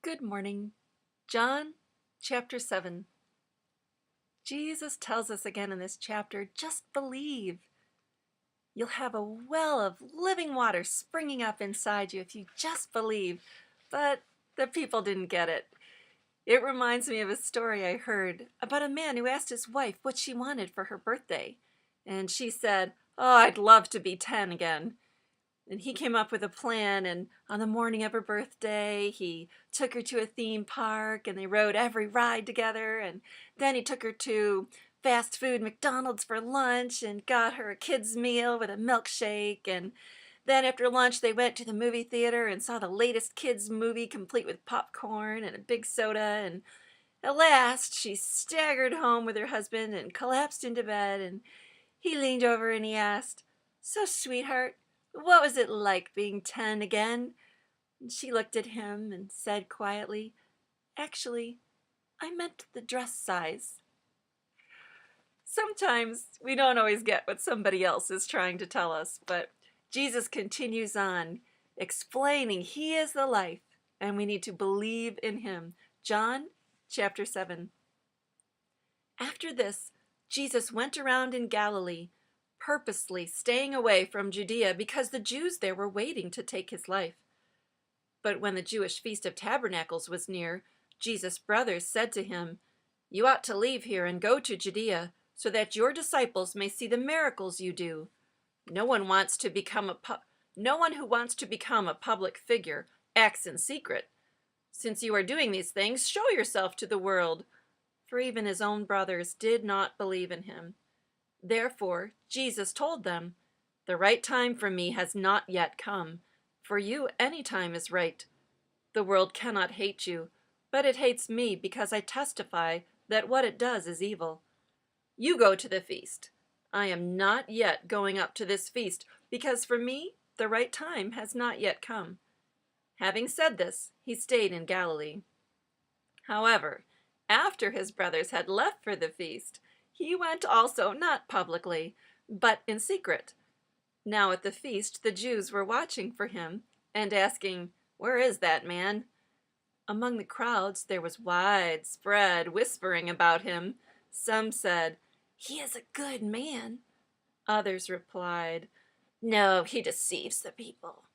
Good morning. John chapter 7. Jesus tells us again in this chapter, just believe. You'll have a well of living water springing up inside you if you just believe. But the people didn't get it. It reminds me of a story I heard about a man who asked his wife what she wanted for her birthday. And she said, "Oh, I'd love to be 10 again." And he came up with a plan, and on the morning of her birthday, he took her to a theme park, and they rode every ride together, and then he took her to fast food McDonald's for lunch and got her a kid's meal with a milkshake, and then after lunch they went to the movie theater and saw the latest kids movie complete with popcorn and a big soda, and at last she staggered home with her husband and collapsed into bed, and he leaned over and he asked, "So, sweetheart, what was it like being 10 again?" And she looked at him and said quietly, "Actually, I meant the dress size." Sometimes we don't always get what somebody else is trying to tell us, but Jesus continues on explaining he is the life and we need to believe in him. John chapter 7. After this, Jesus went around in Galilee, purposely staying away from Judea because the Jews there were waiting to take his life. But when the Jewish Feast of Tabernacles was near, Jesus' brothers said to him, "You ought to leave here and go to Judea, so that your disciples may see the miracles you do. No one who wants to become a public figure acts in secret. Since you are doing these things, show yourself to the world." For even his own brothers did not believe in him. Therefore, Jesus told them, "The right time for me has not yet come. For you, any time is right. The world cannot hate you, but it hates me because I testify that what it does is evil. You go to the feast. I am not yet going up to this feast, because for me, the right time has not yet come." Having said this, he stayed in Galilee. However, after his brothers had left for the feast, he went also, not publicly, but in secret. Now at the feast the Jews were watching for him and asking, "Where is that man?" Among the crowds there was widespread whispering about him. Some said, "He is a good man." Others replied, "No, he deceives the people."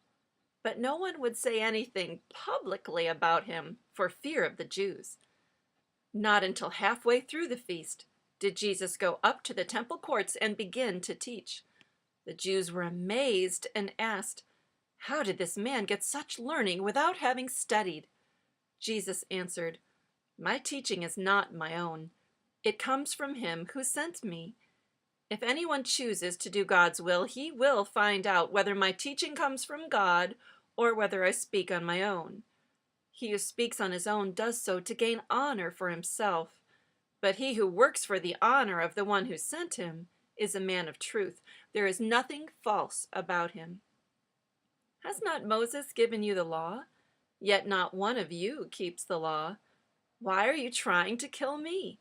But no one would say anything publicly about him for fear of the Jews. Not until halfway through the feast did Jesus go up to the temple courts and begin to teach. The Jews were amazed and asked, "How did this man get such learning without having studied?" Jesus answered, "My teaching is not my own. It comes from him who sent me. If anyone chooses to do God's will, he will find out whether my teaching comes from God or whether I speak on my own. He who speaks on his own does so to gain honor for himself, but he who works for the honor of the one who sent him is a man of truth. There is nothing false about him. Has not Moses given you the law? Yet not one of you keeps the law. Why are you trying to kill me?"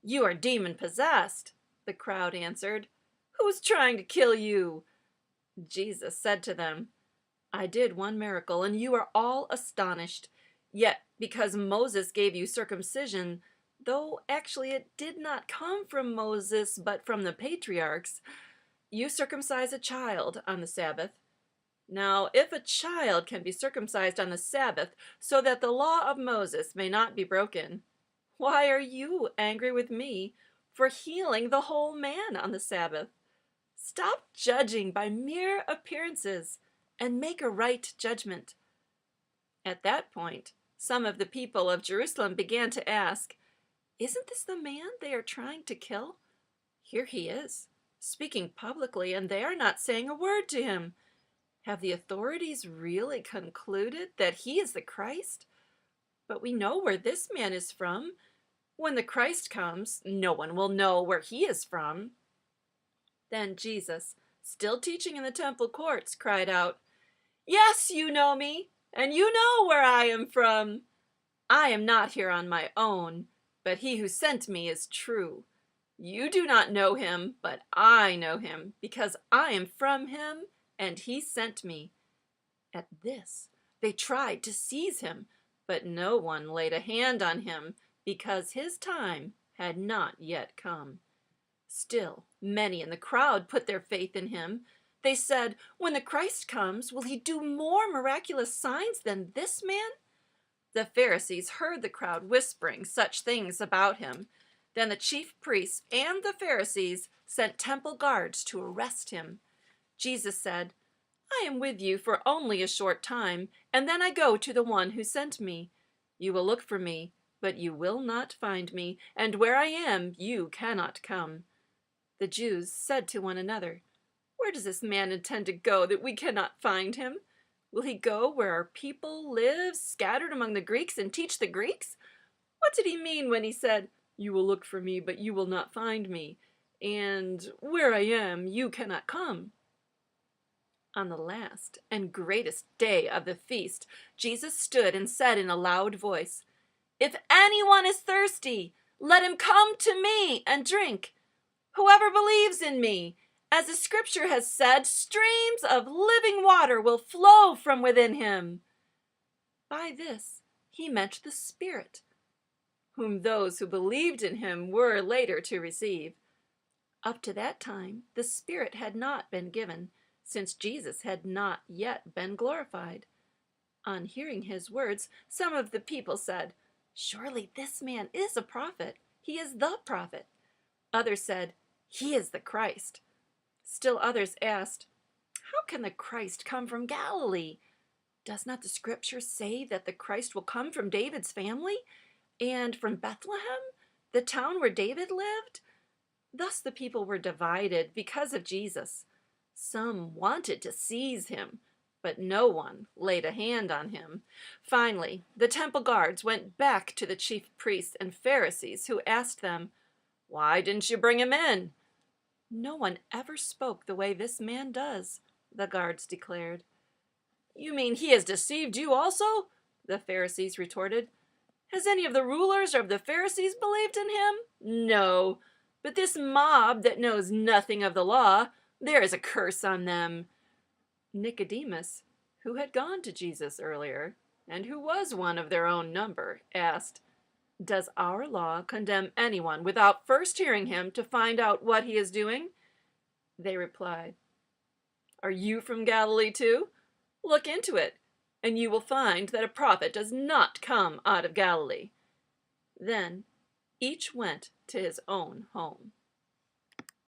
"You are demon-possessed," the crowd answered. "Who's trying to kill you?" Jesus said to them, "I did one miracle, and you are all astonished. Yet because Moses gave you circumcision, though actually it did not come from Moses but from the patriarchs, you circumcise a child on the Sabbath. Now, if a child can be circumcised on the Sabbath so that the law of Moses may not be broken, why are you angry with me for healing the whole man on the Sabbath? Stop judging by mere appearances and make a right judgment." At that point, some of the people of Jerusalem began to ask, "Isn't this the man they are trying to kill? Here he is, speaking publicly, and they are not saying a word to him. Have the authorities really concluded that he is the Christ? But we know where this man is from. When the Christ comes, no one will know where he is from." Then Jesus, still teaching in the temple courts, cried out, "Yes, you know me, and you know where I am from. I am not here on my own, but he who sent me is true. You do not know him, but I know him, because I am from him, and he sent me." At this, they tried to seize him, But no one laid a hand on him, because his time had not yet come. Still, many in the crowd put their faith in him. They said, "When the Christ comes, will he do more miraculous signs than this man?" The Pharisees heard the crowd whispering such things about him. Then the chief priests and the Pharisees sent temple guards to arrest him. Jesus said, "I am with you for only a short time, and then I go to the one who sent me. You will look for me, but you will not find me, and where I am, you cannot come." The Jews said to one another, "Where does this man intend to go that we cannot find him? Will he go where our people live, scattered among the Greeks, and teach the Greeks? What did he mean when he said, 'You will look for me, but you will not find me,' and 'where I am, you cannot come'?" On the last and greatest day of the feast, Jesus stood and said in a loud voice, "If anyone is thirsty, let him come to me and drink. Whoever believes in me, as the scripture has said, streams of living water will flow from within him." By this he meant the Spirit, whom those who believed in him were later to receive. Up to that time, the Spirit had not been given, since Jesus had not yet been glorified. On hearing his words, some of the people said, "Surely this man is a prophet. He is the prophet." Others said, "He is the Christ." Still others asked, "How can the Christ come from Galilee? Does not the scripture say that the Christ will come from David's family and from Bethlehem, the town where David lived?" Thus the people were divided because of Jesus. Some wanted to seize him, but no one laid a hand on him. Finally, the temple guards went back to the chief priests and Pharisees, who asked them, "Why didn't you bring him in?" "No one ever spoke the way this man does," the guards declared. "You mean he has deceived you also?" the Pharisees retorted. "Has any of the rulers or of the Pharisees believed in him? No. But this mob that knows nothing of the law, there is a curse on them." Nicodemus, who had gone to Jesus earlier, and who was one of their own number, asked, "Does our law condemn anyone without first hearing him to find out what he is doing?" They replied, "Are you from Galilee too? Look into it, and you will find that a prophet does not come out of Galilee." Then each went to his own home.